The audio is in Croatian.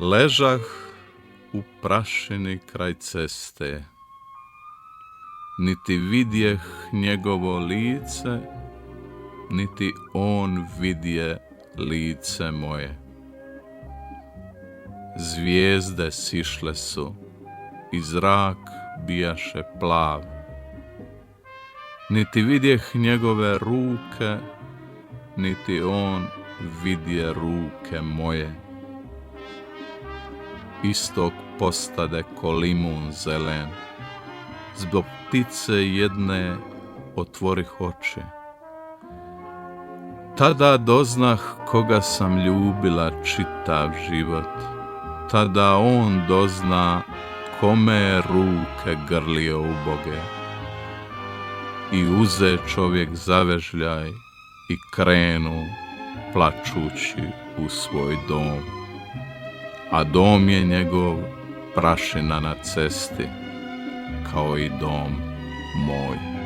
Ležah u prašini kraj ceste, niti vidjeh njegovo lice, niti on vidje lice moje. Zvijezde sišle su i zrak bijaše plav, niti vidjeh njegove ruke, niti on vidje ruke moje. Istok postade ko limun zelen, zbog ptice jedne otvorih oči. Tada doznah koga sam ljubila čitav život, tada on dozna kome ruke grlio uboge. I uze čovjek zavežljaj i krenu plačući u svoj dom. A dom je njegov prašina na cesti, kao i dom moj.